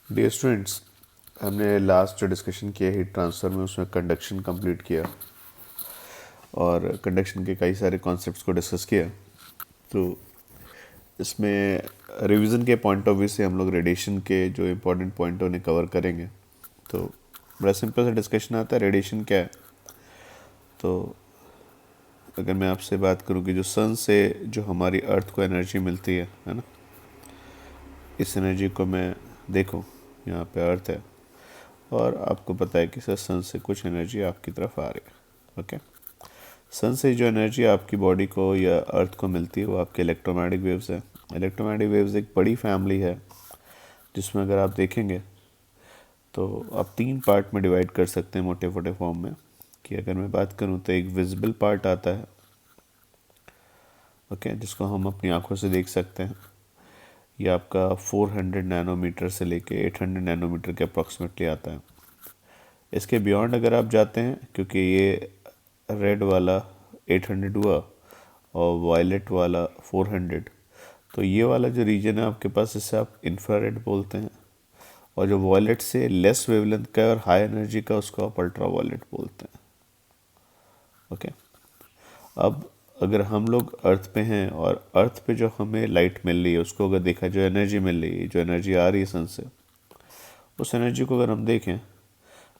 Dear students, हमने last जो discussion किया हीट ट्रांसफ़र में उसमें कंडक्शन कंप्लीट किया और कंडक्शन के कई सारे कॉन्सेप्ट्स को डिस्कस किया। तो इसमें रिवीजन के पॉइंट ऑफ व्यू से हम लोग रेडिएशन के जो इम्पोर्टेंट पॉइंट उन्हें कवर करेंगे। तो बड़ा सिंपल सा डिस्कशन आता है, रेडिएशन क्या है। तो अगर मैं आपसे बात करूं कि जो सन से जो हमारी अर्थ को एनर्जी मिलती है ना, इस एनर्जी को मैं देखूं, यहाँ पे अर्थ है और आपको पता है कि सर सन से कुछ एनर्जी आपकी तरफ आ रही है। ओके, सन से जो एनर्जी आपकी बॉडी को या अर्थ को मिलती है वो आपके इलेक्ट्रोमैग्नेटिक वेव्स है। इलेक्ट्रोमैग्नेटिक वेव्स एक बड़ी फैमिली है जिसमें अगर आप देखेंगे तो आप 3 पार्ट में डिवाइड कर सकते हैं मोटे मोटे फॉर्म में। कि अगर मैं बात करूं तो एक विजिबल पार्ट आता है, ओके, जिसको हम अपनी आंखों से देख सकते हैं। ये आपका 400 नैनोमीटर से लेके 800 नैनोमीटर के अप्रॉक्सीमेटली आता है। इसके बियॉन्ड अगर आप जाते हैं, क्योंकि ये रेड वाला 800 हुआ और वायलेट वाला 400, तो ये वाला जो रीजन है आपके पास, इसे आप इंफ्रारेड बोलते हैं। और जो वायलेट से लेस वेवलेंथ का है और हाई एनर्जी का, उसको आप अल्ट्रा वायलेट बोलते हैं। ओके, अब अगर हम लोग अर्थ पे हैं और अर्थ पे जो हमें लाइट मिल रही है उसको अगर देखा, जो एनर्जी मिल रही है, जो एनर्जी आ रही है सन से, उस एनर्जी को अगर हम देखें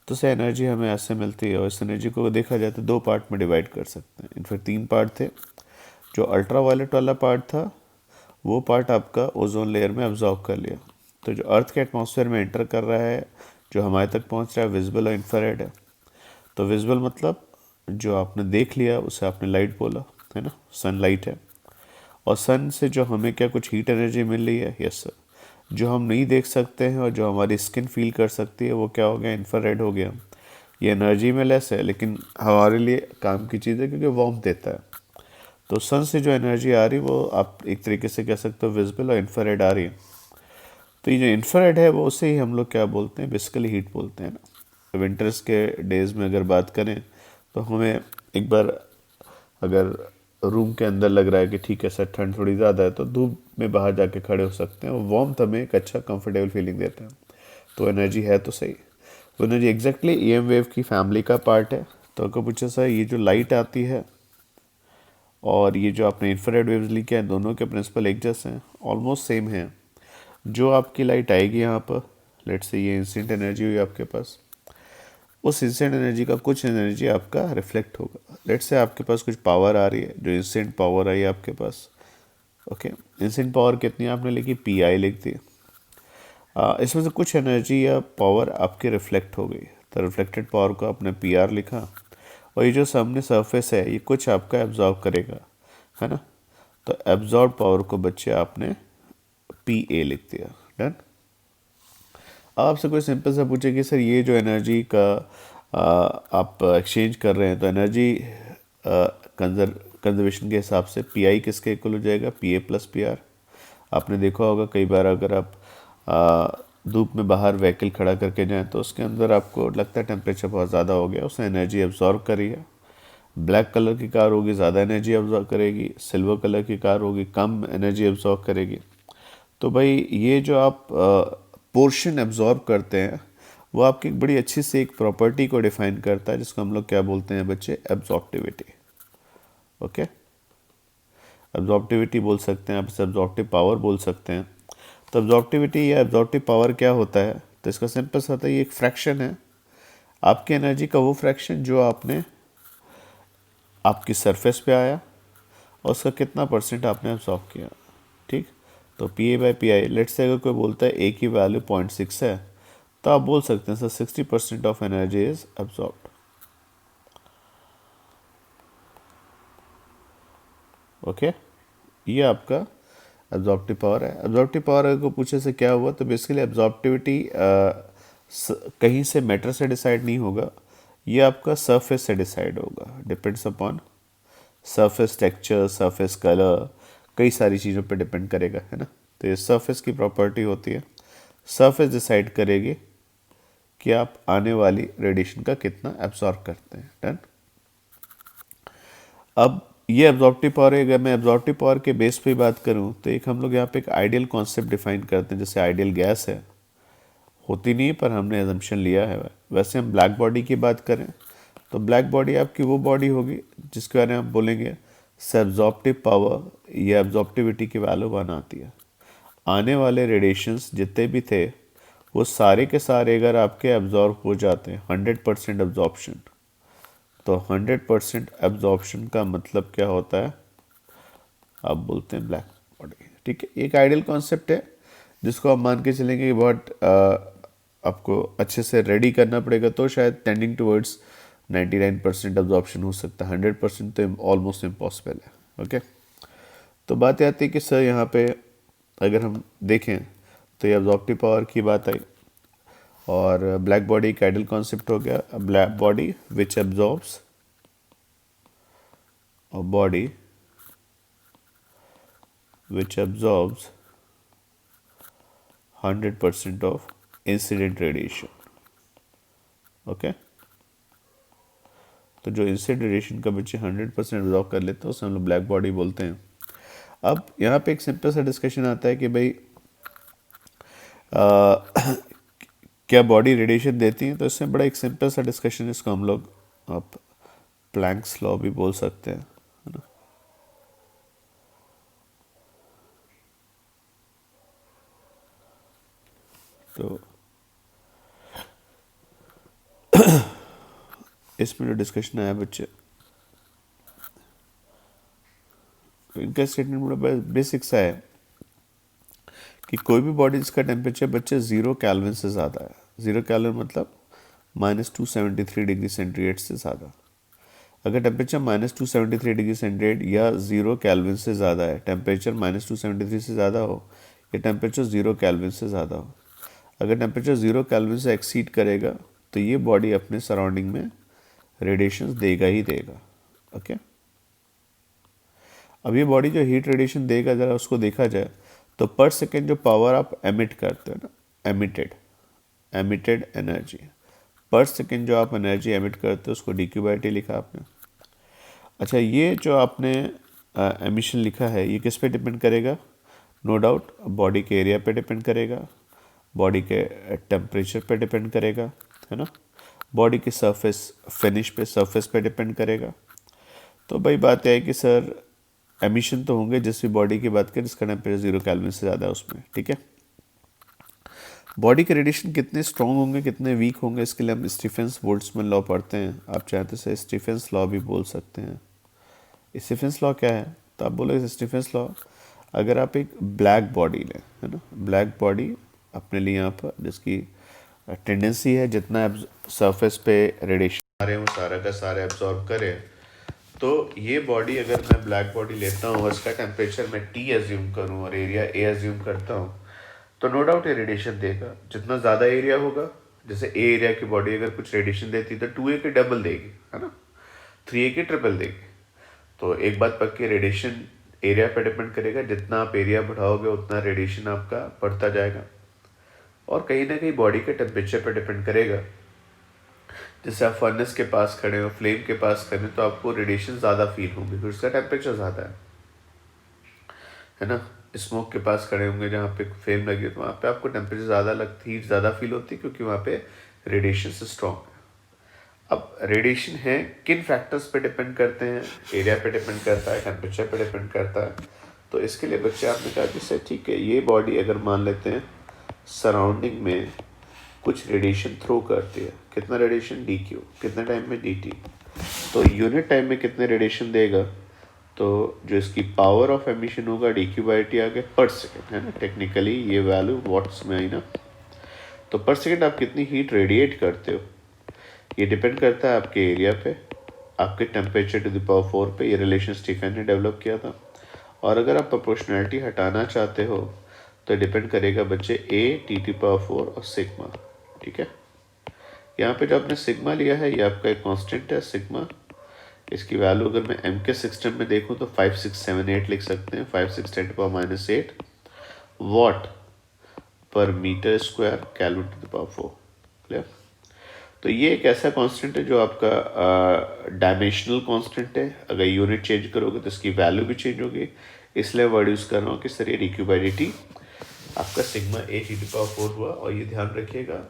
तो से एनर्जी हमें ऐसे मिलती है। और इस एनर्जी को अगर देखा जाए तो 2 पार्ट में डिवाइड कर सकते हैं। इनफैक्ट 3 पार्ट थे। जो अल्ट्रा वायलेट वाला पार्ट था वो पार्ट आपका ओजोन लेयर में अब्जॉर्ब कर लिया। तो जो अर्थ के एटमॉस्फेयर में एंटर कर रहा है, जो हमारे तक पहुंच रहा है, विजिबल और इंफ्रारेड है। तो विजिबल मतलब जो आपने देख लिया उसे आपने लाइट बोला, है ना, सनलाइट है। और सन से जो हमें क्या कुछ हीट एनर्जी मिल रही है, यस सर। जो हम नहीं देख सकते हैं और जो हमारी स्किन फील कर सकती है वो क्या हो गया, इंफ्रारेड हो गया। ये एनर्जी में लेस है लेकिन हमारे लिए काम की चीज़ है क्योंकि वार्म देता है। तो सन से जो एनर्जी आ रही वो आप एक तरीके से कह सकते हो विजिबल और इंफ्रारेड आ रही है। तो ये जो इंफ्रारेड है वो उसे ही हम लोग क्या बोलते हैं, बेसिकली हीट बोलते हैं ना। विंटर्स के डेज़ में अगर बात करें तो हमें एक बार अगर रूम के अंदर लग रहा है कि ठीक है सर ठंड थोड़ी ज़्यादा है, तो धूप में बाहर जाके खड़े हो सकते हैं और वार्मथ हमें एक अच्छा कंफर्टेबल फीलिंग देता है। तो एनर्जी है तो सही। वो एनर्जी एग्जैक्टली ईएम वेव की फैमिली का पार्ट है। तो अगर पूछे सर ये जो लाइट आती है और ये जो आपने इंफ्रारेड वेव्स लिखे हैं, दोनों के प्रिंसिपल एक जैसे हैं, ऑलमोस्ट सेम हैं। जो आपकी लाइट आएगी यहाँ पर, लेट्स से ये इंस्टेंट एनर्जी हुई आपके पास, उस इंस्टेंट एनर्जी का कुछ एनर्जी आपका रिफ्लेक्ट होगा। लेट्स से आपके पास कुछ पावर आ रही है, जो इंस्टेंट पावर आई आपके पास। ओके, इंस्टेंट पावर कितनी आपने लिखी, पी आई लिख दी। इसमें से कुछ एनर्जी या पावर आपके रिफ्लेक्ट हो गई, तो रिफ्लेक्टेड पावर को आपने पी आर लिखा। और ये जो सामने सरफेस है ये कुछ आपका एब्जॉर्ब करेगा, है ना। तो एब्जॉर्ब पावर को बच्चे आपने पी ए लिख दिया। डन। आपसे कोई सिंपल सा पूछे कि सर ये जो एनर्जी का आप एक्सचेंज कर रहे हैं, तो एनर्जी कंजर्वेशन के हिसाब से पी आई किसके इक्वल हो जाएगा, P A plus P R. आपने देखा होगा कई बार अगर आप धूप में बाहर व्हीकल खड़ा करके जाएं तो उसके अंदर आपको लगता है टेम्परेचर बहुत ज़्यादा हो गया, उसने एनर्जी एब्जॉर्ब करी है। ब्लैक कलर की कार होगी ज़्यादा एनर्जी एब्जॉर्ब करेगी, सिल्वर कलर की कार होगी कम एनर्जी एब्जॉर्ब करेगी। तो भाई ये जो आप पोर्शन एब्जॉर्ब करते हैं वो आपकी एक बड़ी अच्छी सी एक प्रॉपर्टी को डिफाइन करता है, जिसको हम लोग क्या बोलते हैं बच्चे, एब्जॉर्प्टिविटी। ओके, एब्जॉर्प्टिविटी बोल सकते हैं आप, इसे एब्जॉर्प्टिव पावर बोल सकते हैं। तो एब्जॉर्प्टिविटी या एब्जॉर्प्टिव पावर क्या होता है, तो इसका सिंपल सा होता है, ये एक फ्रैक्शन है आपकी एनर्जी का, वो फ्रैक्शन जो आपने आपकी सरफेस पे आया और उसका कितना परसेंट आपने एब्जॉर्ब किया। ठीक, तो P A by P I, late से अगर कोई बोलता है ए की वैल्यू 0.6 है, तो आप बोल सकते हैं sir 60% of energy is absorbed. Okay, ये आपका एब्जॉर्प्टिव पावर है। एब्जॉर्प्टिव पावर अगर को पूछे से क्या हुआ, तो बेसिकली एब्जॉर्प्टिविटी कहीं से मैटर से डिसाइड नहीं होगा, ये आपका सरफेस से डिसाइड होगा। Depends upon surface texture, surface colour, कई सारी चीज़ों पे डिपेंड करेगा, है ना। तो ये सरफेस की प्रॉपर्टी होती है, सरफेस डिसाइड करेगी कि आप आने वाली रेडिएशन का कितना एब्जॉर्ब करते हैं। डन। अब ये एब्जॉर्प्टिव पावर है। अगर मैं एब्जॉर्प्टिव पावर के बेस पे बात करूं तो एक हम लोग यहाँ पे एक आइडियल कॉन्सेप्ट डिफाइन करते हैं, जैसे आइडियल गैस है, होती नहीं है पर हमने एजम्पशन लिया है। वैसे हम ब्लैक बॉडी की बात करें तो ब्लैक बॉडी आपकी वो बॉडी होगी जिसके बारे में आप बोलेंगे से एब्जॉर्प्टिव पावर या एब्जॉर्प्टिविटी की वैल्यू 1 आती है। आने वाले रेडिएशंस जितने भी थे वो सारे के सारे अगर आपके एब्जॉर्ब हो जाते हैं 100% एब्जॉर्प्शन, तो 100% एब्जॉर्प्शन का मतलब क्या होता है, आप बोलते हैं ब्लैक बॉडी। ठीक है, एक आइडियल कॉन्सेप्ट है जिसको आप मान के चलेंगे कि बहुत आपको अच्छे से रेडी करना पड़ेगा, तो शायद टेंडिंग टुवर्ड्स 99% एब्जॉर्प्शन हो सकता है। 100% तो ऑलमोस्ट इम्पॉसिबल है। ओके, तो बात आती है कि सर यहाँ पे अगर हम देखें तो ये एब्जॉर्प्टिव पावर की बात आई और ब्लैक बॉडी का आइडियल कॉन्सेप्ट हो गया ब्लैक बॉडी विच एब्जॉर्ब्स और body which absorbs 100% of incident radiation। Okay, तो जो इंसिडेंट रेडिएशन का बच्चे 100% एब्जॉर्ब कर लेते हैं उसे हम लोग ब्लैक बॉडी बोलते हैं। अब यहाँ पे एक सिंपल सा डिस्कशन आता है कि भाई क्या बॉडी रेडिएशन देती है, तो इससे बड़ा एक सिंपल सा डिस्कशन है, इसको हम लोग आप प्लैंक्स लॉ भी बोल सकते हैं, है ना। तो इसमें जो डिस्कशन आया बच्चे, इनका स्टेटमेंट बड़ा बेसिक सा है कि कोई भी बॉडी जिसका टेम्परेचर बच्चे 0 केल्विन से ज़्यादा है, 0 केल्विन मतलब -273 डिग्री सेंटीग्रेड से ज़्यादा। अगर टेम्परेचर -273 डिग्री सेंटीग्रेड या 0 केल्विन से ज़्यादा है, टेम्परेचर -273 से ज़्यादा हो या टेम्परेचर 0 केल्विन से ज़्यादा हो, अगर टेम्परेचर 0 केल्विन से एक्सीड करेगा तो ये बॉडी अपने सराउंडिंग में रेडिएशन देगा ही देगा। ओके, अब ये बॉडी जो हीट रेडिएशन देगा, ज़रा उसको देखा जाए तो पर सेकेंड जो पावर आप एमिट करते हो ना, एमिटेड एनर्जी, पर सेकेंड जो आप एनर्जी एमिट करते हो उसको dQ/T लिखा आपने। अच्छा, ये जो आपने एमिशन लिखा है ये किस पे डिपेंड करेगा, नो डाउट बॉडी के एरिया पे डिपेंड करेगा, बॉडी के टेम्परेचर पे डिपेंड करेगा, है ना, बॉडी के सरफेस फिनिश पे, सरफेस पे डिपेंड करेगा। तो भाई बात यह है कि सर एमिशन तो होंगे जिस भी बॉडी की बात करें जिसका टेम्परेचर 0 केल्विन से ज़्यादा है उसमें। ठीक है, बॉडी के रेडिएशन कितने स्ट्रॉन्ग होंगे कितने वीक होंगे, इसके लिए हम स्टीफेंस बोल्ट्जमैन लॉ पढ़ते हैं, आप चाहते से स्टीफेंस लॉ भी बोल सकते हैं। स्टीफेंस लॉ क्या है, तो आप बोलोगे स्टीफेंस लॉ, अगर आप एक ब्लैक बॉडी लें, है ना, ब्लैक बॉडी अपने लिए यहाँ पर जिसकी टेंडेंसी है जितना सरफेस पे रेडिएशन आ रहे हैं वो सारा का सारा एब्जॉर्ब करे, तो ये बॉडी अगर मैं ब्लैक बॉडी लेता हूँ और इसका टेम्परेचर मैं T एज्यूम करूँ और एरिया A एज्यूम करता हूँ, तो नो डाउट ये रेडिएशन देगा। जितना ज़्यादा एरिया होगा, जैसे A एरिया की बॉडी अगर कुछ रेडिएशन देती है तो 2A के डबल देगी, है ना, 3A के ट्रिपल देगी। तो एक बात पक्की, रेडिएशन एरिया पे डिपेंड करेगा, जितना आप एरिया बढ़ाओगे उतना रेडिएशन आपका बढ़ता जाएगा, और कहीं ना कहीं बॉडी के टेम्परेचर पे डिपेंड करेगा। जैसे आप फर्नेस के पास खड़े हो, फ्लेम के पास खड़े हो, तो आपको रेडिएशन ज़्यादा फील होंगे क्योंकि उसका टेम्परेचर ज़्यादा है ना। स्मोक के पास खड़े होंगे जहाँ पे फ्लेम लगी हो तो वहाँ पे आपको टेम्परेचर ज़्यादा लगती, हीट ज़्यादा फील होती है क्योंकि वहाँ पे रेडिएशन से स्ट्रॉन्ग है। अब रेडिएशन है किन फैक्टर्स पे डिपेंड करते हैं, एरिया पे डिपेंड करता है, टेम्परेचर पे डिपेंड करता है। तो इसके लिए बच्चे आपने कहा कि सर ठीक है, ये बॉडी अगर मान लेते हैं सराउंडिंग में कुछ रेडिएशन थ्रो करती है, कितना रेडिएशन DQ, कितने टाइम में DT, तो यूनिट टाइम में कितने रेडिएशन देगा, तो जो इसकी पावर ऑफ एमिशन होगा dQ/T आगे पर सेकेंड, है ना, टेक्निकली ये वैल्यू वॉट्स में आई ना। तो पर सेकेंड आप कितनी हीट रेडिएट करते हो ये डिपेंड करता है आपके एरिया पे, आपके टेम्परेचर टू द पावर 4 पे। ये रिलेशन स्टीफन ने डेवलप किया था। और अगर आप प्रोपोर्शनैलिटी हटाना चाहते हो तो डिपेंड करेगा बच्चे A/T⁴ और सिग्मा। ठीक है, यहाँ पे जो आपने सिग्मा लिया है ये आपका एक कांस्टेंट है सिग्मा। इसकी वैल्यू अगर मैं M के सिस्टम में देखूँ तो 5678 लिख सकते हैं, 5×10⁻⁸ वॉट पर metre square kelvin to the power 4। Clear, तो ये एक ऐसा कांस्टेंट है जो आपका डायमेंशनल कांस्टेंट है, अगर यूनिट चेंज करोगे तो इसकी वैल्यू भी चेंज होगी, इसलिए वर्ड यूज़ कर रहा हूँ कि सर ये dQ/dt आपका sigma A T to power 4 हुआ। और ये ध्यान रखिएगा,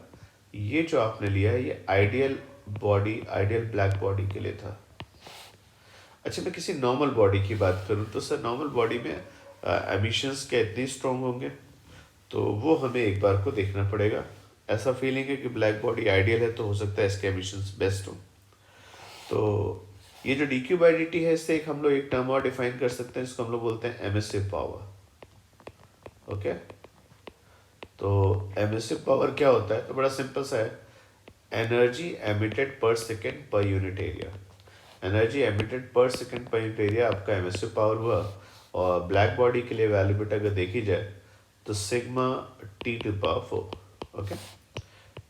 ये जो आपने लिया है ये ideal body, ideal black body के लिए था। अच्छा, मैं किसी नॉर्मल बॉडी की बात करूं तो सर नॉर्मल बॉडी में एमिशंस क्या इतनी स्ट्रॉन्ग होंगे, तो वो हमें एक बार को देखना पड़ेगा। ऐसा फीलिंग है कि ब्लैक बॉडी आइडियल है तो हो सकता है इसके एमिशंस बेस्ट हो। तो ये जो D Q by D T है, इससे एक हम लोग एक टर्म और डिफाइन कर सकते हैं, इसको हम लोग बोलते हैं एमिसिव पावर। ओके, तो एमिसिव पावर क्या होता है, तो बड़ा सिंपल सा है, एनर्जी एमिटेड पर second per unit area. Energy emitted पर सेकेंड पर यूनिट एरिया आपका एमिसिव पावर हुआ। और ब्लैक बॉडी के लिए वैल्यू बेटा अगर देखी जाए तो sigma T to power 4। Okay,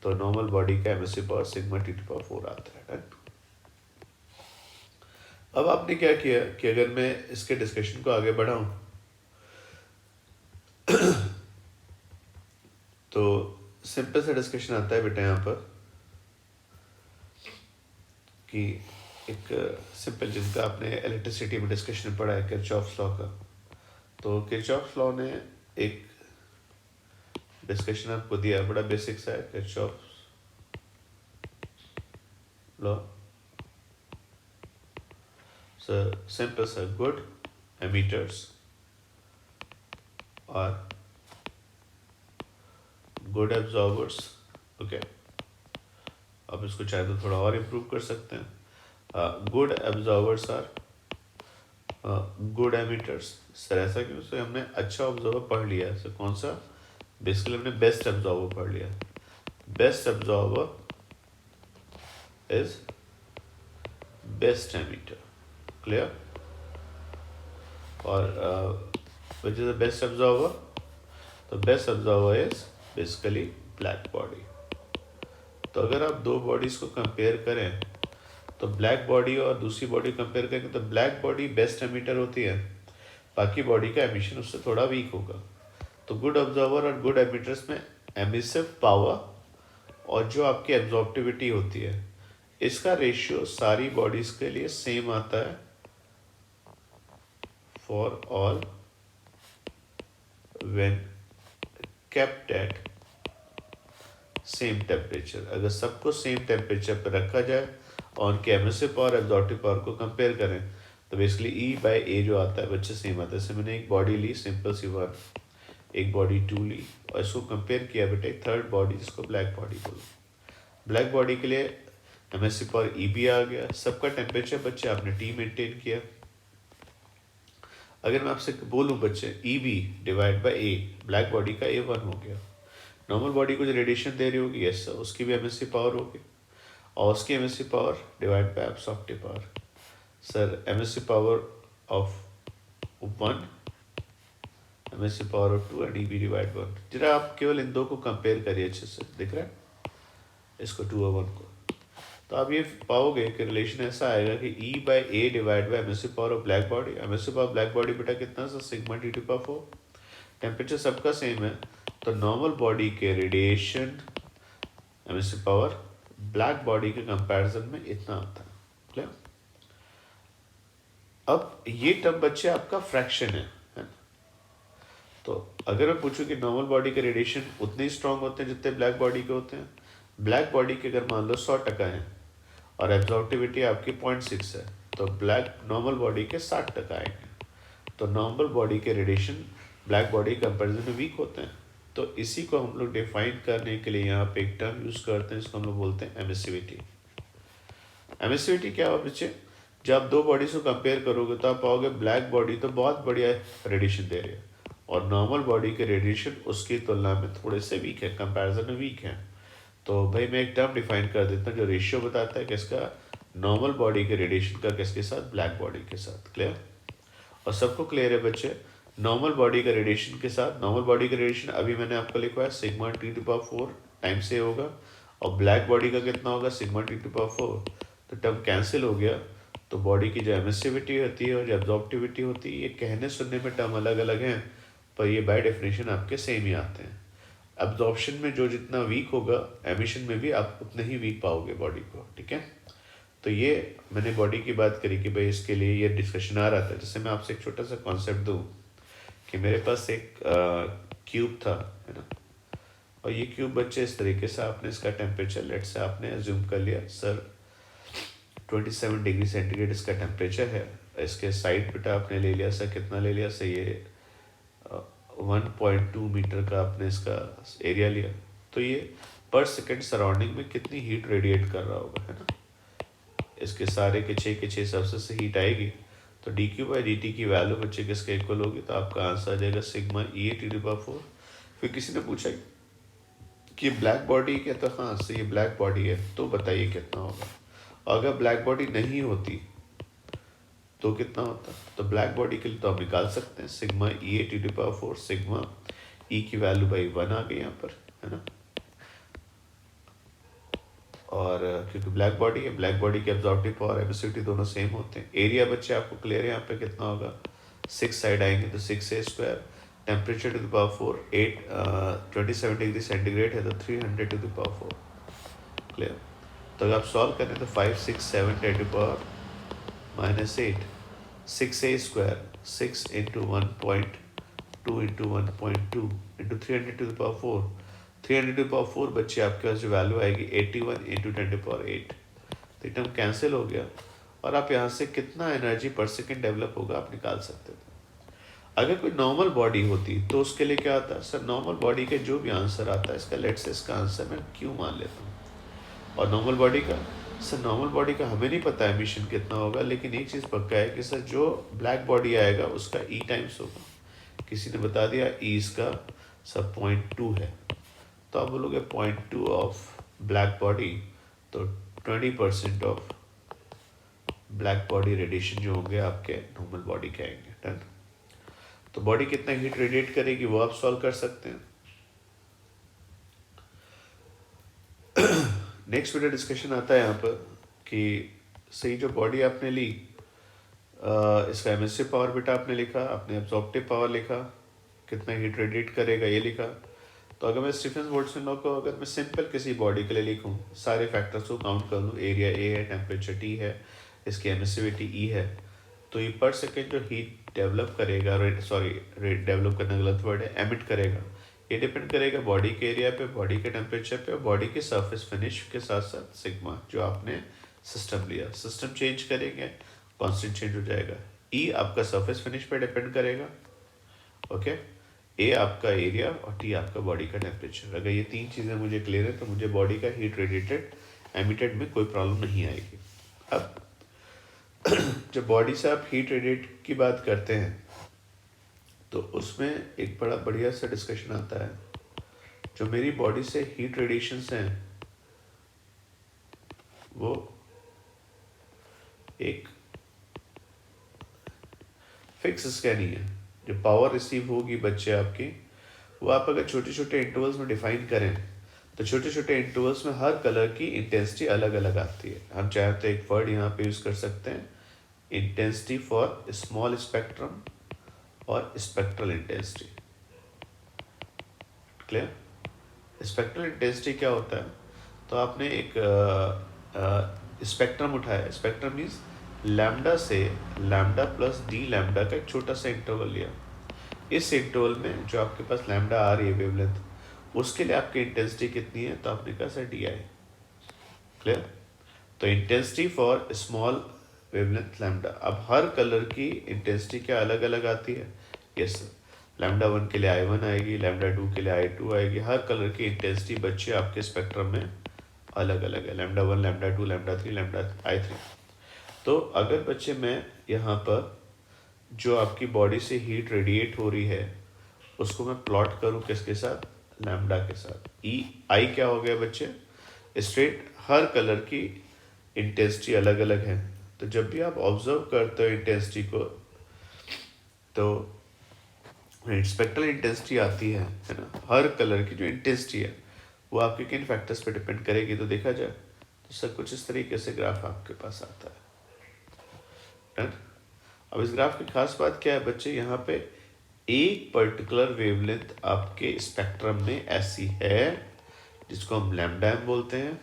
तो नॉर्मल बॉडी का emissive power sigma T to power 4 आता है। राइट, अब आपने क्या किया कि अगर मैं इसके डिस्कशन को आगे बढ़ाऊं तो सिंपल सा डिस्कशन आता है बेटा यहाँ पर कि एक सिंपल, जिनका आपने इलेक्ट्रिसिटी में डिस्कशन पढ़ा है किरचॉफ्स लॉ का, तो किरचॉफ्स लॉ ने एक डिस्कशन आपको दिया, बड़ा बेसिक सा है किरचॉफ्स लॉ। सर सिंपल सा, गुड एमिटर्स और गुड एब्जॉर्बर्स। ओके, आप इसको चाहे तो थोड़ा और इम्प्रूव कर सकते हैं। Good absorbers are good emitters. Sir ऐसा क्यों? सर हमने अच्छा ऑब्जर्वर पढ़ लिया है। सर कौन सा? बेसिकली हमने बेस्ट एब्जॉर्बर पढ़ लिया। Best absorber is best emitter. Clear? और which is the best absorber? तो best absorber is basically black body. तो अगर आप दो बॉडीज को कंपेयर करें तो ब्लैक बॉडी और दूसरी बॉडी कंपेयर करेंगे तो ब्लैक बॉडी बेस्ट एमिटर होती है, बाकी बॉडी का एमिशन उससे थोड़ा वीक होगा। तो गुड ऑब्जर्वर और गुड एमिटर्स में एमिसिव पावर और जो आपकी एब्जॉर्प्टिविटी होती है, इसका रेशियो सारी बॉडीज के लिए सेम आता है for all when kept at same temperature. अगर सबको सेम टेम्परेचर पर रखा जाए और उनके एमिसिव पावर एब्जॉर्प्टिव पावर को कंपेयर करें तो बेसिकली ई बाय ए जो आता है बच्चे सेम आता है। जैसे मैंने एक बॉडी ली सिंपल सी वन, एक बॉडी 2 ली और इसको कंपेयर किया बेटा एक थर्ड बॉडी जिसको ब्लैक बॉडी बोलो। ब्लैक बॉडी के लिए एमिसिव पावर ई बी आ गया, सबका टेम्परेचर बच्चे आपने टी मेंटेन किया। अगर मैं आपसे बोलूं बच्चे E B divide by A, black body का ए 1 हो गया। नॉर्मल बॉडी को जो रेडिएशन दे रही होगी यस सर, उसकी भी एमिसिव पावर होगी और उसकी emissive power divide by absorptive power. Sir emissive power of 1, emissive power of 2 and E B divide 1। जरा आप केवल इन दो को कंपेयर करिए अच्छे से, दिख रहा है इसको 2 और 1 को, तो आप ये पाओगे कि रिलेशन ऐसा आएगा कि E by A divide by emissive power of black body. Emissive power black body बेटा कितना sir? Sigma T to power 4। Temperature सबका सेम है तो नॉर्मल बॉडी के radiation emissive power black body के कंपैरिजन में इतना आता है। क्लियर? अब ये टर्म बच्चे आपका फ्रैक्शन है ना? तो अगर मैं पूछूं कि नॉर्मल बॉडी के रेडिएशन उतने ही स्ट्रांग होते हैं जितने ब्लैक बॉडी के होते हैं, ब्लैक बॉडी के अगर मान लो 100% है और एब्जॉर्प्टिविटी आपकी 0.6 है तो ब्लैक नॉर्मल बॉडी के 60% आएंगे। तो नॉर्मल बॉडी के रेडिएशन ब्लैक बॉडी कंपैरिजन में वीक होते हैं। तो इसी को हम लोग डिफाइन करने के लिए यहाँ पे एक टर्म यूज करते हैं, इसको हम लोग बोलते हैं एमिसिविटी। एमिसिविटी क्या हुआ बच्चे? जब आप दो बॉडीज को कंपेयर करोगे तो आप पाओगे ब्लैक बॉडी तो बहुत बढ़िया रेडिएशन दे रही है और नॉर्मल बॉडी के रेडिएशन उसकी तुलना में थोड़े से वीक है, कंपैरिजन में वीक है। तो भाई मैं एक टर्म डिफाइन कर देता हूँ जो रेशियो बताता है किसका, नॉर्मल बॉडी के रेडिएशन का किसके साथ, ब्लैक बॉडी के साथ। क्लियर? और सबको क्लियर है बच्चे, नॉर्मल बॉडी का रेडिएशन के साथ, नॉर्मल बॉडी का रेडिएशन अभी मैंने आपको लिखा है sigma T to power 4 time से होगा और ब्लैक बॉडी का कितना होगा, सिग्मा टी टू पावर 4। तो टर्म कैंसिल हो गया। तो बॉडी की जो एमिसिविटी होती है और जो एब्जॉर्प्टिविटी होती है, ये कहने सुनने में टर्म अलग अलग हैं पर ये बाय डेफिनेशन आपके सेम ही आते हैं। एब्जॉर्प्शन में जो जितना वीक होगा एमिशन में भी आप उतने ही वीक पाओगे बॉडी को। ठीक है? तो ये मैंने बॉडी की बात करी कि भाई इसके लिए ये डिस्कशन आ रहा था। जैसे मैं आपसे एक छोटा सा कॉन्सेप्ट दूँ कि मेरे पास एक क्यूब था, है ना। और ये क्यूब बच्चे इस तरीके से आपने इसका टेम्परेचर, लेट से आपने एज्यूम कर लिया सर 27 डिग्री सेंटीग्रेड इसका टेम्परेचर है। इसके साइड बेटा आपने ले लिया सर, कितना ले लिया सर, ये 1.2 मीटर का आपने इसका एरिया लिया। तो ये पर सेकेंड सराउंडिंग में कितनी हीट रेडिएट कर रहा होगा, है ना। इसके सारे के छः सबसे से हीट आएगी, तो D Q by D T की वैल्यू बच्चे किसके इक्वल होगी, तो आपका आंसर आ जाएगा sigma E A T to power 4। फिर किसी ने पूछा कि ब्लैक बॉडी क्या, तो हाँ सर ये ब्लैक बॉडी है, तो बताइए कितना होगा। अगर ब्लैक बॉडी नहीं होती तो कितना होता, तो ब्लैक बॉडी के लिए तो आप निकाल सकते हैं sigma E A T to power 4, sigma E की वैल्यू बाई 1 आ गई यहाँ पर, है ना। और क्योंकि ब्लैक बॉडी है, ब्लैक बॉडी की एब्जॉर्प्टिव पावर एमिसिविटी दोनों सेम होते हैं। एरिया बच्चे आपको क्लियर है यहाँ पे कितना होगा, 6 साइड आएंगे तो 6a²। Temperature to the power 4 27 degree centigrade है तो 300 टू द पावर 4, क्लियर। तो अगर आप सॉल्व करें तो 5 6 7 10 to power -8, 6a² 6 into 1.2 into 1.2 into 300 to the power 4, 300 to power 4 बच्चे आपके पास जो वैल्यू आएगी 81 इंटू 10 टू पावर 8। तो ये टर्म कैंसिल हो गया और आप यहाँ से कितना एनर्जी पर सेकेंड डेवलप होगा आप निकाल सकते थे। अगर कोई नॉर्मल बॉडी होती तो उसके लिए क्या आता है सर, नॉर्मल बॉडी के जो भी आंसर आता है इसका लेट से इसका आंसर मैं क्यों मान लेता हूँ। और नॉर्मल बॉडी का सर, नॉर्मल बॉडी का हमें नहीं पता एमिशन कितना होगा, लेकिन एक चीज़ पक्का है कि सर जो ब्लैक बॉडी आएगा उसका ई टाइम्स होगा। किसी ने बता दिया ई इसका सर 0.2 है, तो आप बोलोगे 0.2 ऑफ ब्लैक बॉडी, तो 20% ऑफ ब्लैक बॉडी रेडिएशन जो होंगे आपके नॉर्मल बॉडी के आएंगे, डन। तो बॉडी कितना हीट रेडिएट करेगी वो आप सॉल्व कर सकते हैं। नेक्स्ट वीडियो डिस्कशन आता है यहाँ पर कि सही जो बॉडी आपने ली, इसका एमिसिव पावर बेटा आपने लिखा, आपने एब्जॉर्प्टिव पावर लिखा, कितना हीट रेडिएट करेगा ये लिखा। तो अगर मैं स्टीफेन-बोल्ट्जमैन लॉ को अगर मैं सिंपल किसी बॉडी के लिए लिखूं, सारे फैक्टर्स को काउंट कर लूँ, एरिया ए है, टेम्परेचर टी है, इसकी एमिसिविटी ई है, तो ये पर सेकेंड जो हीट डेवलप करेगा, डेवलप करना गलत वर्ड है, एमिट करेगा, ये डिपेंड करेगा बॉडी के एरिया पे, बॉडी के टेम्परेचर पे और बॉडी के सरफेस फिनिश के साथ साथ सिग्मा जो आपने सिस्टम लिया। सिस्टम चेंज करेंगे कांस्टेंट चेंज हो जाएगा। ई आपका सरफेस फिनिश पे डिपेंड करेगा, ओके। ए आपका एरिया और टी आपका बॉडी का टेम्परेचर। अगर ये तीन चीज़ें मुझे क्लियर है तो मुझे बॉडी का हीट रेडिएटेड एमिटेड में कोई प्रॉब्लम नहीं आएगी। अब जब बॉडी से आप हीट रेडिएट की बात करते हैं तो उसमें एक बड़ा बढ़िया सा डिस्कशन आता है। जो मेरी बॉडी से हीट रेडिएशंस हैं वो एक फिक्स इसका नहीं है। जो पावर रिसीव होगी बच्चे आपकी, वो आप अगर छोटे छोटे इंटरवल्स में डिफाइन करें तो छोटे छोटे इंटरवल्स में हर कलर की इंटेंसिटी अलग अलग आती है। हम चाहे तो एक वर्ड यहाँ पे यूज़ कर सकते हैं, इंटेंसिटी फॉर स्मॉल स्पेक्ट्रम और spectral intensity, clear. Spectral intensity क्या होता है, तो आपने एक स्पेक्ट्रम उठाया, स्पेक्ट्रम मीन्स लैम्डा से लैम्डा प्लस डी लैम्डा का एक छोटा सा इंटरवल लिया। इस इंटरवल में जो आपके पास लैम्डा आ रही है वेवलेंथ, उसके लिए आपकी इंटेंसिटी कितनी है, तो आपने कहा सर डी आई, क्लियर। तो intensity for small wavelength lambda. अब हर कलर की इंटेंसिटी क्या अलग अलग आती है, यस सर। लैम्डा 1 के लिए I1 आएगी, लैम्डा 2 के लिए I2 आएगी। हर कलर की इंटेंसिटी बच्चे आपके स्पेक्ट्रम में अलग अलग है, lambda 1, lambda 2, lambda 3, lambda I3। तो अगर बच्चे मैं यहाँ पर जो आपकी बॉडी से हीट रेडिएट हो रही है उसको मैं प्लॉट करूँ किसके साथ, लैम्डा के साथ। ई आई क्या हो गया बच्चे, स्ट्रेट हर कलर की इंटेंसिटी अलग अलग है। तो जब भी आप ऑब्जर्व करते हो इंटेंसिटी को, तो स्पेक्ट्रल इंटेंसिटी आती है ना, हर कलर की जो इंटेंसिटी है वो आपके किन फैक्टर्स पे डिपेंड करेगी। तो देखा जाए तो सब कुछ इस तरीके से ग्राफ आपके पास आता है। अब इस ग्राफ की खास बात क्या है बच्चे, यहाँ पे एक पर्टिकुलर वेवलेंथ आपके स्पेक्ट्रम में ऐसी है जिसको हम लैम्डा एम बोलते हैं,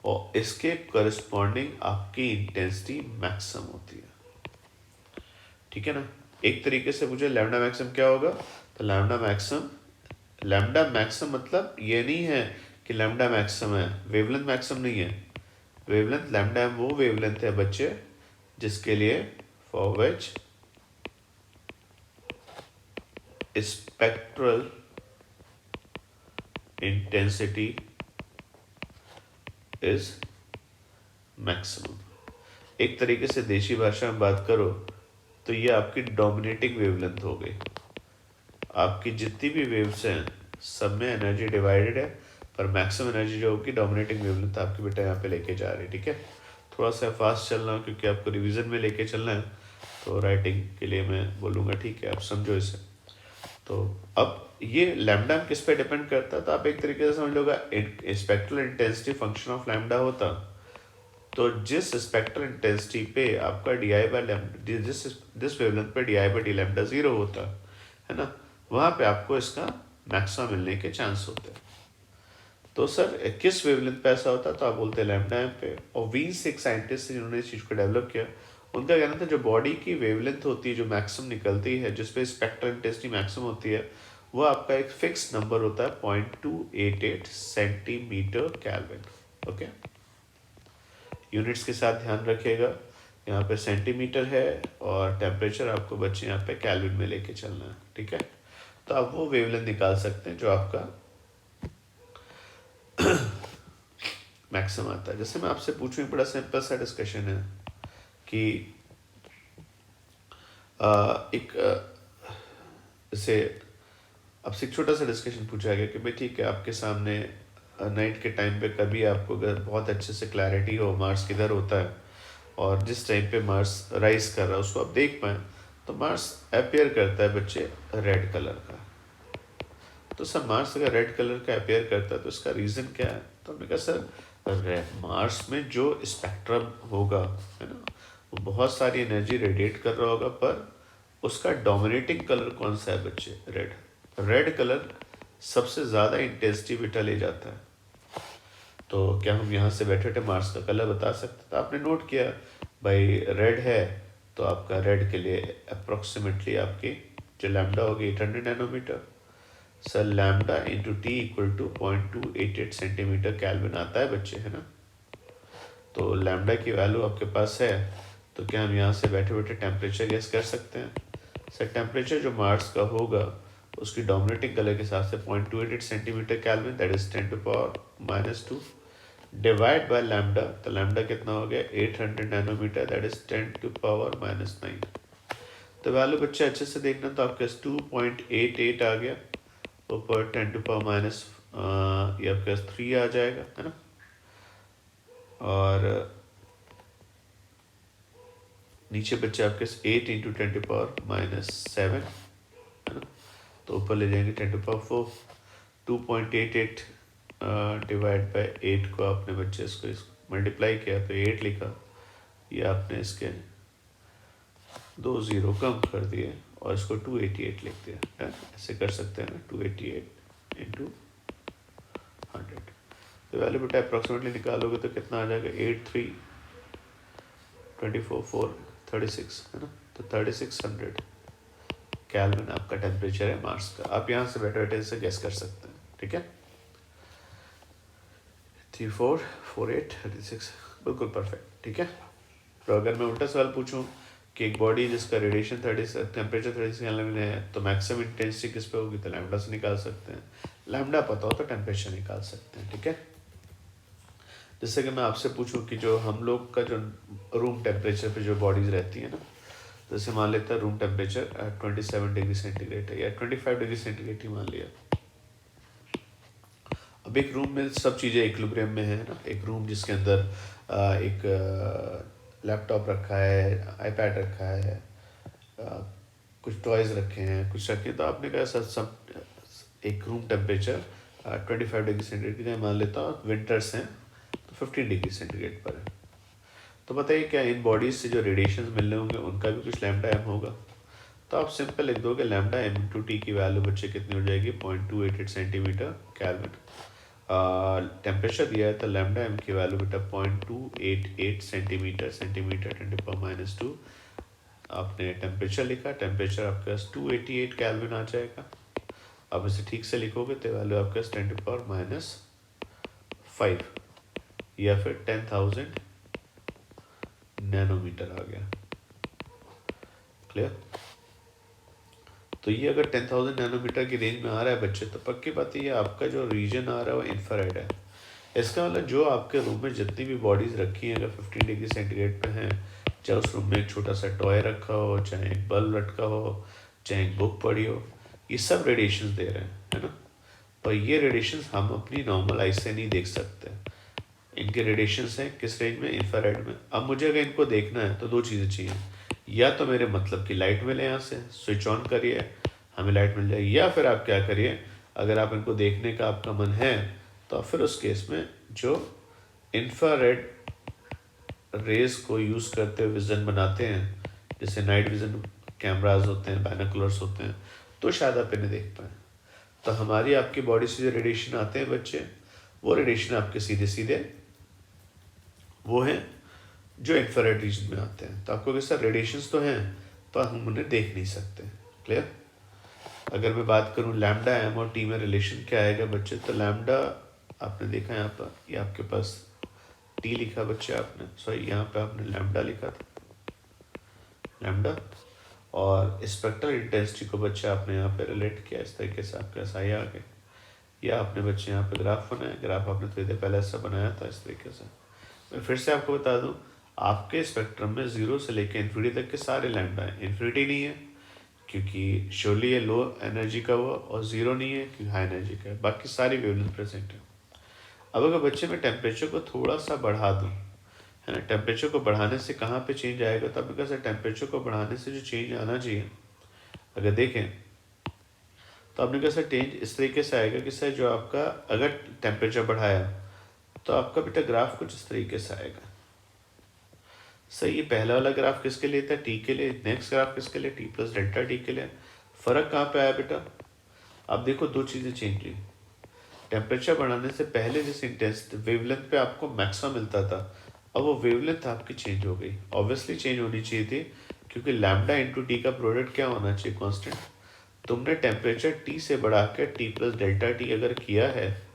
और इसके करस्पॉन्डिंग आपकी इंटेंसिटी मैक्सिमम होती है, ठीक है ना। एक तरीके से मुझे लैम्डा मैक्सिमम क्या होगा, तो लैम्डा मैक्सिमम लैम्डा मैक्सिमम मतलब ये नहीं है कि लैम्डा मैक्सिमम है, वेवलेंथ मैक्सिमम नहीं है। वेवलेंथ लैम्डा वो वेवलेंथ है बच्चे जिसके लिए for which spectral intensity is maximum. एक तरीके से देशी भाषा में बात करो तो ये आपकी डोमिनेटिंग वेवलेंथ हो गई। आपकी जितनी भी वेव्स हैं सब में एनर्जी डिवाइडेड है, पर मैक्सिमम एनर्जी जो होगी डोमिनेटिंग वेवलेंथ आपकी बेटा यहाँ पे लेके जा रही है। ठीक है, थोड़ा सा फास्ट चल रहा हूँ क्योंकि आपको रिवीजन में लेके चलना है, तो राइटिंग के लिए मैं बोलूँगा। ठीक है, आप समझो इसे। तो अब ये लैम्डा किस पे डिपेंड करता है, तो आप एक तरीके से समझ लोगा spectral intensity function of lambda होता। तो जिस स्पेक्ट्रल इंटेंसिटी पे आपका डी आई बाई लैम्डा, जिस वेवलेंथ पे D I by D lambda zero होता है ना, वहाँ पे आपको इसका मैक्सिमम मिलने के चांस होते हैं। तो सर किस वेवलेंथ पे ऐसा होता है, तो आप बोलते हैं लैम्डा एम पे। और वीन्स एक साइंटिस्ट जिन्होंने इस चीज़ को डेवलप किया, उनका कहना था जो बॉडी की वेवलेंथ होती है, जो मैक्सिमम निकलती है, जिसपे स्पेक्ट्रल इंटेंसिटी मैक्सिमम होती है, वो आपका एक फिक्स नंबर होता है 0.288 सेंटीमीटर केल्विन। ओके, यूनिट्स के साथ ध्यान रखिएगा, यहाँ पे सेंटीमीटर है और टेम्परेचर आपको बच्चे यहाँ पे केल्विन में लेके चलना है। ठीक है, तो आप वो वेवलेंथ निकाल सकते हैं जो आपका मैक्सिमम आता है। जैसे मैं आपसे पूछूं, एक बड़ा सिंपल सा डिस्कशन है कि एक जैसे आपसे एक छोटा सा डिस्कशन पूछा गया कि भाई ठीक है, आपके सामने नाइट के टाइम पे कभी आपको अगर बहुत अच्छे से क्लैरिटी हो मार्स किधर होता है और जिस टाइम पे मार्स राइज कर रहा है उसको आप देख पाएँ, तो मार्स अपेयर करता है बच्चे रेड कलर का। तो सर मार्स अगर रेड कलर का अपेयर करता है तो इसका रीज़न क्या है, तो हमने कहा सर मार्स में जो स्पेक्ट्रम होगा है ना, वो बहुत सारी एनर्जी रेडिएट कर रहा होगा, पर उसका डोमिनेटिंग कलर कौन सा है बच्चे, रेड। रेड कलर सबसे ज़्यादा इंटेंसिटी बेटा ले जाता है। तो क्या हम यहाँ से बैठे बैठे मार्स का कलर बता सकते, तो आपने नोट किया भाई रेड है, तो आपका रेड के लिए अप्रोक्सीमेटली आपकी जो लैम्डा होगी 800 nanometre. Sir lambda into T equal to 0.288 centimetre kelvin आता है बच्चे, है ना। तो लैम्डा की वैल्यू आपके पास है, तो क्या हम यहाँ से बैठे बैठे टेम्परेचर गेस कर सकते हैं। सर टेम्परेचर जो मार्स का होगा उसकी डोमिनेटिंग कलर के हिसाब से 0.288 centimetre kelvin, that is 10⁻⁻2 divide by lambda. तो लैम्डा कितना हो गया 800 नैनोमीटर, दैट इज 10⁻⁻9। तो वैल्यू बच्चे अच्छे से देखना, तो आपके 2.88 आ गया, ऊपर 10⁻⁻, ये आपके पास 3 आ जाएगा, है ना। और नीचे बच्चे आपके 8 इंटू 10⁻⁻7, है ना। तो ऊपर ले जाएंगे 10⁻4। 2.88 डिवाइड बाय 8 को आपने बच्चे इसको मल्टीप्लाई किया तो 8 लिखा, ये आपने इसके 2 0 कम कर दिए और इसको 288 लिख दिया, है। ऐसे कर सकते हैं ना, 288 इंटू 100। तो वैल्यू बेटा अप्रॉक्सीमेटली निकालोगे तो कितना आ जाएगा 83 24 4 36, है ना। तो 3600 केल्विन आपका टेम्परेचर है मार्स का। आप यहाँ से बैठे बैठे इसे गेस कर सकते हैं। ठीक है, 34 48 36 बिल्कुल परफेक्ट। ठीक है, तो अगर मैं उल्टा सवाल पूछूं कि एक बॉडी जिसका रेडिएशन 30 टेम्परेचर 36 केल्विन है, तो मैक्सिमम इंटेंसिटी किस पे होगी, तो लैम्डा से निकाल सकते हैं। लैम्डा पता हो तो टेम्परेचर निकाल सकते हैं। ठीक है, जैसे कि मैं आपसे पूछूं कि जो हम लोग का जो रूम टेम्परेचर पे जो बॉडीज रहती है ना, जैसे मान लेते हैं रूम टेम्परेचर 27 डिग्री सेंटीग्रेड है या 25 डिग्री सेंटीग्रेड ही मान लिया। अब एक रूम में सब चीज़ें इक्विलिब्रियम में है ना, एक रूम जिसके अंदर एक लैपटॉप रखा है, आईपैड रखा है, कुछ टॉयज रखे हैं, कुछ रखे, तो आपने कहा सर सब एक रूम टेम्परेचर 25 डिग्री सेंटीग्रेड का मान लेता हूँ, विंटर्स हैं तो 15 डिग्री सेंटीग्रेड पर है। तो बताइए क्या इन बॉडीज से जो रेडिएशन मिलने होंगे उनका भी कुछ लैम्डा एम होगा। तो आप सिंपल लिख दोगे लैम्डा एम इंटू टी की वैल्यू बच्चे कितनी हो जाएगी 0.288 सेंटीमीटर केल्विन। टेम्परेचर दिया है तो लैम्डा एम की वैल्यू बेटा 0.288 सेंटीमीटर 10⁻⁻2। आपने टेम्परेचर लिखा, टेम्परेचर आपके पास 288 केल्विन आ जाएगा। अब इसे ठीक से लिखोगे तो वैल्यू आपका 10⁻⁻5 या फिर 10,000 नैनोमीटर आ गया। क्लियर? तो ये अगर 10,000 नैनोमीटर की रेंज में आ रहा है बच्चे, तो पक्की बात है ये आपका जो रीजन आ रहा है वो इंफ्रारेड है। इसका मतलब जो आपके रूम में जितनी भी बॉडीज रखी हैं, अगर 15 डिग्री सेंटीग्रेड पे हैं, चाहे उस रूम में एक छोटा सा टॉय रखा हो, चाहे एक बल्ब लटका हो, चाहे एक बुक पड़ी हो, ये सब रेडिएशन दे रहे हैं, है ना। पर ये रेडिएशन हम अपनी नॉर्मल आई से नहीं देख सकते। इनके रेडिएशंस हैं किस रेंज में? इंफ्रारेड में। अब मुझे अगर इनको देखना है तो दो चीज़ें चाहिए, या तो मेरे मतलब की लाइट मिले, यहाँ से स्विच ऑन करिए हमें लाइट मिल जाए, या फिर आप क्या करिए, अगर आप इनको देखने का आपका मन है तो फिर उस केस में जो इंफ्रारेड रेज को यूज़ करते हुए विज़न बनाते हैं, जैसे नाइट विज़न कैमराज होते हैं, बाइनोकुलर्स होते हैं, तो शायद आप इन्हें देख पाएँ। तो हमारी आपकी बॉडी से जो रेडिएशन आते हैं बच्चे, वो रेडिएशन आपके सीधे सीधे वो हैं जो इंफ्रारेड रीजन में आते हैं। तो आपको कैसा रेडिएशंस तो हैं पर हम उन्हें देख नहीं सकते। क्लियर? अगर मैं बात करूं लैम्डा एम और टी में रिलेशन क्या आएगा बच्चे, तो लैम्डा आपने देखा यहाँ पर, ये आपके पास टी लिखा बच्चे आपने, सॉरी यहाँ पे आपने लैम्डा लिखा था, लैम्डा, और स्पेक्ट्रल इंटेंसिटी को बच्चे आपने यहाँ पे रिलेट किया इस तरीके से, आपके पास आई आ गए। या आपने बच्चे यहाँ पे ग्राफ बनाया, ग्राफ आपने थोड़ी देर पहले ऐसा बनाया था इस तरीके से। मैं फिर से आपको बता दूं, आपके स्पेक्ट्रम में 0 से लेकर इन्फिनिटी तक के सारे लैम्डा हैं। इन्फिनिटी नहीं है क्योंकि श्योरली ये लो एनर्जी का हुआ, और 0 नहीं है क्योंकि हाई एनर्जी का है, बाकी सारी वेवलेंथ प्रेजेंट है। अब अगर बच्चे में टेम्परेचर को थोड़ा सा बढ़ा दूँ, है ना, टेम्परेचर को बढ़ाने से कहाँ पे चेंज आएगा, तो आपने कहा टेम्परेचर को बढ़ाने से जो चेंज आना चाहिए, अगर देखें तो आपने कहा चेंज इस तरीके से आएगा कि सर जो आपका अगर टेम्परेचर बढ़ाया तो आपका बेटा ग्राफ कुछ इस तरीके से आएगा। सही, ये पहला वाला ग्राफ किसके लिए था? टी के लिए। नेक्स्ट ग्राफ किसके लिए? टी प्लस डेल्टा टी के लिए। फर्क कहाँ पे आया बेटा? अब देखो दो चीज़ें चेंज हुई। टेम्परेचर बढ़ाने से पहले जिस इंटेंसिटी वेवलेंथ पे आपको मैक्सिमम मिलता था, अब वो वेवलेंथ आपकी चेंज हो गई। ऑब्वियसली चेंज होनी चाहिए थी क्योंकि लैम्डा इंटू टी का प्रोडक्ट क्या होना चाहिए? कांस्टेंट। तुमने टेम्परेचर टी से बढ़ाकर टी प्लस डेल्टा टी अगर किया है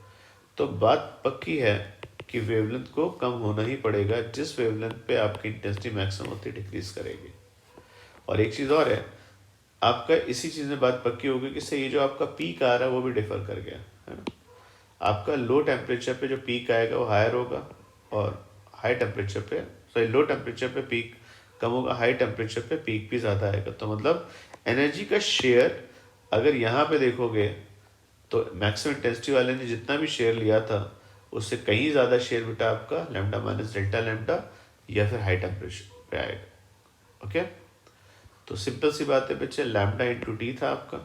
तो बात पक्की है कि वेवलेंथ को कम होना ही पड़ेगा, जिस वेवलेंथ पे आपकी इंटेंसिटी मैक्सिमम होती डिक्रीज करेगी। और एक चीज़ और है, आपका इसी चीज़ में बात पक्की होगी कि सही, ये जो आपका पीक आ रहा है वो भी डिफर कर गया है ना। आपका लो टेम्परेचर पे जो पीक आएगा वो हायर होगा, और हाई टेम्परेचर पे, सॉरी, लो टेम्परेचर पे पीक कम होगा, हाई टेम्परेचर पे पीक भी ज़्यादा आएगा। तो मतलब एनर्जी का शेयर अगर यहाँ पे देखोगे तो मैक्सिमम इंटेंसिटी वाले ने जितना भी शेयर लिया था उससे कहीं ज़्यादा शेयर बेटा आपका लैम्डा माइनस डेल्टा लैम्डा या फिर हाई टेम्परेचर पे आएगा। ओके, तो सिंपल सी बात है बच्चे, लैम्डा इंटू टी था आपका।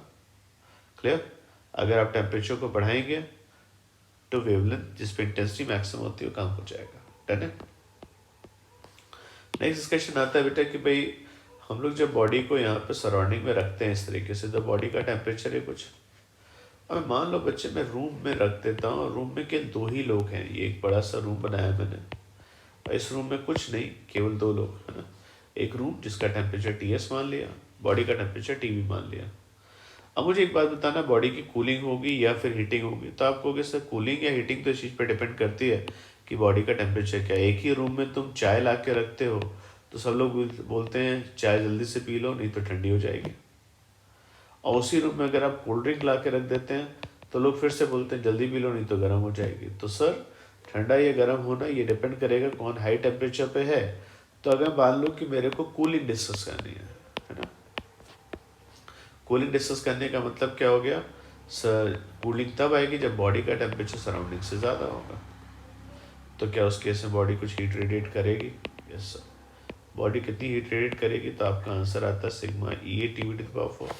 क्लियर? अगर आप टेम्परेचर को बढ़ाएंगे तो वेवलेंथ जिस पे इंटेंसिटी मैक्सिमम होती है वो कम हो जाएगा। डन है? नेक्स्ट डिस्कशन आता है बेटा कि भाई हम लोग जब बॉडी को यहाँ पे सराउंडिंग में रखते हैं इस तरीके से, तो बॉडी का टेम्परेचर है कुछ, अब मान लो बच्चे मैं रूम में रख देता हूँ, रूम में केवल 2 ही लोग हैं, ये एक बड़ा सा रूम बनाया मैंने, और इस रूम में कुछ नहीं, केवल 2 लोग, है ना। एक रूम जिसका टेम्परेचर TS मान लिया, बॉडी का टेम्परेचर TB मान लिया। अब मुझे एक बात बताना, बॉडी की कूलिंग होगी या फिर हीटिंग होगी? तो आपको कहोगे सर कूलिंग या हीटिंग तो इस चीज़ पर डिपेंड करती है कि बॉडी का टेम्परेचर क्या है। एक ही रूम में तुम चाय ला के रखते हो तो सब लोग बोलते हैं चाय जल्दी से पी लो नहीं तो ठंडी हो जाएगी, और उसी रूम में अगर आप कोल्ड ड्रिंक ला के रख देते हैं तो लोग फिर से बोलते हैं जल्दी पी लो नहीं तो गर्म हो जाएगी। तो सर ठंडा या गर्म होना ये डिपेंड करेगा कौन हाई टेम्परेचर पे है। तो अगर मान लो कि मेरे को कूलिंग डिस्कस करनी है ना, कूलिंग डिस्कस करने का मतलब क्या हो गया सर, कूलिंग तब आएगी जब बॉडी का टेम्परेचर सराउंडिंग से ज़्यादा होगा। तो क्या उस केस में बॉडी कुछ हीट रेडिएट करेगी? Yes sir. बॉडी कितनी हीट रेडिएट करेगी? तो आपका आंसर आता है sigma E T V to the power 4।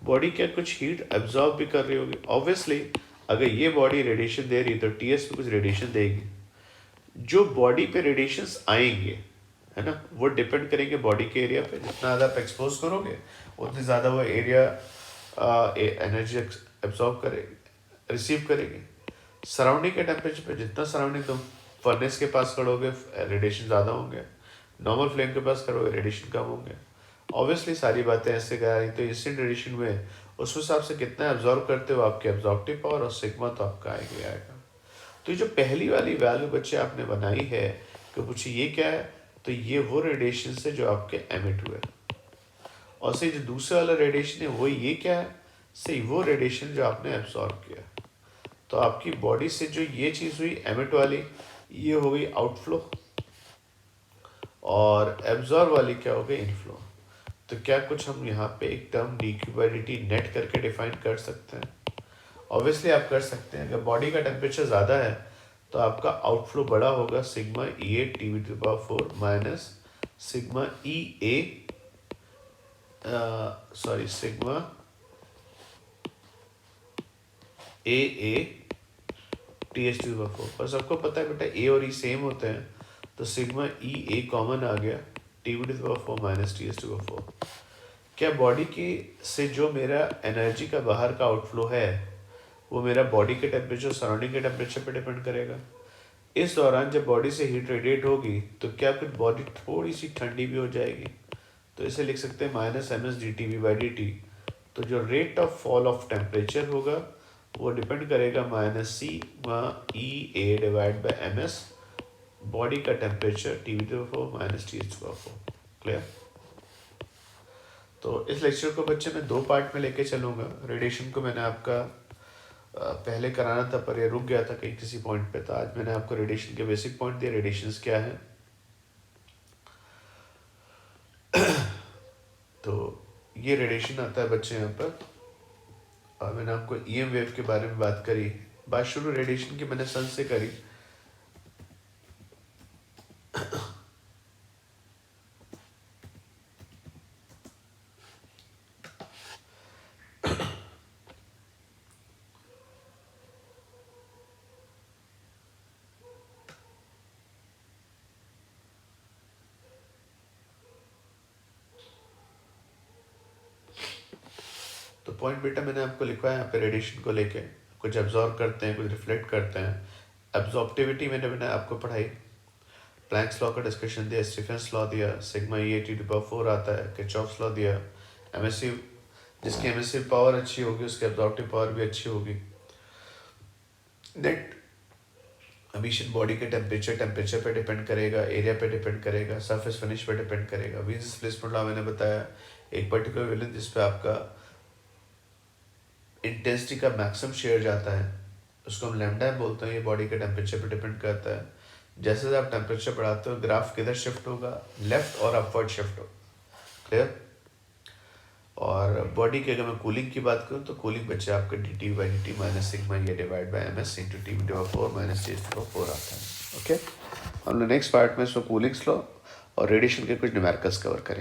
बॉडी क्या कुछ हीट एब्जॉर्ब भी कर रही होगी? ऑब्वियसली अगर ये बॉडी रेडिएशन दे रही है तो टीएस पे कुछ रेडिएशन देगी। जो बॉडी पे रेडिएशंस आएंगे, है ना, वो डिपेंड करेंगे बॉडी के एरिया पे। जितना ज़्यादा आप एक्सपोज करोगे उतनी ज़्यादा वो एरिया एनर्जी एब्जॉर्ब करेगी, रिसीव करेगी। सराउंडिंग के टेम्परेचर पे जितना सराउंडिंग तुम फर्नेस के पास करोगे रेडिएशन ज़्यादा होंगे, नॉर्मल फ्लेम के पास करोगे रेडिएशन कम होंगे। ऑब्वियसली सारी बातें ऐसे कह रही, तो इंस्टेंट रेडिएशन में उस हिसाब से कितना एब्जॉर्ब करते हो आपके एब्जॉर्प्टिव पावर, और सिग्मा तो आपका आएगा ही आएगा। तो ये जो पहली वाली वैल्यू बच्चे आपने बनाई है कि पूछिए ये क्या है, तो ये वो रेडिएशन से जो आपके एमिट हुए, और से जो दूसरा वाला रेडिएशन है वो ये क्या है, सही वो रेडिएशन जो आपने एब्जॉर्ब किया। तो आपकी बॉडी से जो ये चीज़ हुई एमिट वाली, ये हो गई आउटफ्लो, और एब्जॉर्ब वाली क्या हो गई इनफ्लो। तो क्या कुछ हम यहाँ पे एक टर्म dQ/dt नेट करके डिफाइन कर सकते हैं? ऑब्वियसली आप कर सकते हैं। अगर बॉडी का टेम्परेचर ज़्यादा है तो आपका आउटफ्लो बड़ा होगा, sigma E A T⁴ minus sigma E A sigma A T⁴। पर सबको पता है बेटा ए और ई सेम होते हैं, तो सिग्मा E A कॉमन आ गया, T⁴ माइनस T⁴। क्या बॉडी की से जो मेरा एनर्जी का बाहर का आउटफ्लो है वो मेरा बॉडी के टेम्परेचर, सराउंडिंग के टेम्परेचर पे डिपेंड करेगा? इस दौरान जब बॉडी से हीट रेडिएट होगी तो क्या कुछ बॉडी थोड़ी सी ठंडी भी हो जाएगी, तो इसे लिख सकते हैं -msdTV/dt। तो जो rate of fall of temperature होगा वो डिपेंड करेगा -सिग्मा E⁴/ms बॉडी का temperature T⁴ minus T⁴। Clear? तो इस लेक्चर को बच्चे मैं 2 पार्ट में लेके चलूँगा। रेडिएशन को मैंने आपका पहले कराना था पर ये रुक गया था कहीं किसी पॉइंट पे, तो आज मैंने आपको रेडिएशन के बेसिक पॉइंट दिए, रेडिएशंस क्या है। तो ये रेडिएशन आता है बच्चे यहाँ पर, और मैंने आपको EM वेव के बारे में बात करी। बात शुरू रेडिएशन की मैंने सन से करी। तो पॉइंट बेटा मैंने आपको लिखवाया यहाँ पे रेडिएशन को लेके, कुछ एब्जॉर्ब करते हैं, कुछ रिफ्लेक्ट करते हैं। एब्जॉर्प्टिविटी मैंने आपको पढ़ाई, प्लैंक्स लॉ का डिस्कशन दिया, स्टीफेंस लॉ दिया, सिग्मा E T⁴ आता है, किरचॉफ्स लॉ दिया, एमिसिव जिसकी एमिसिव पावर अच्छी होगी उसकी एब्जॉर्प्टिव पावर भी अच्छी होगी। नेट एमिशन बॉडी के टेम्परेचर पे डिपेंड करेगा, एरिया पे डिपेंड करेगा, सरफेस फिनिश पे डिपेंड करेगा। वीन्स डिस्प्लेसमेंट लॉ मैंने बताया, एक पर्टिकुलर वेवलेंथ जिस पे आपका इंटेंसिटी का मैक्सिमम शेयर जाता है उसको हम लैम्डा बोलते हैं। ये बॉडी के टेम्परेचर पे डिपेंड करता है। जैसे जैसे आप टेम्परेचर बढ़ाते हो ग्राफ किधर शिफ्ट होगा, लेफ्ट और अपवर्ड शिफ्ट हो। क्लियर? और बॉडी की अगर मैं कूलिंग की बात करूँ तो कूलिंग बच्चे आपका dT/dt minus sigma E/ms into T⁴ minus T⁴ आता है। ओके, हम लोग नेक्स्ट पार्ट में इसको कूलिंग्स लॉ और रेडिएशन के कुछ न्यूमेरिकल्स कवर करेंगे।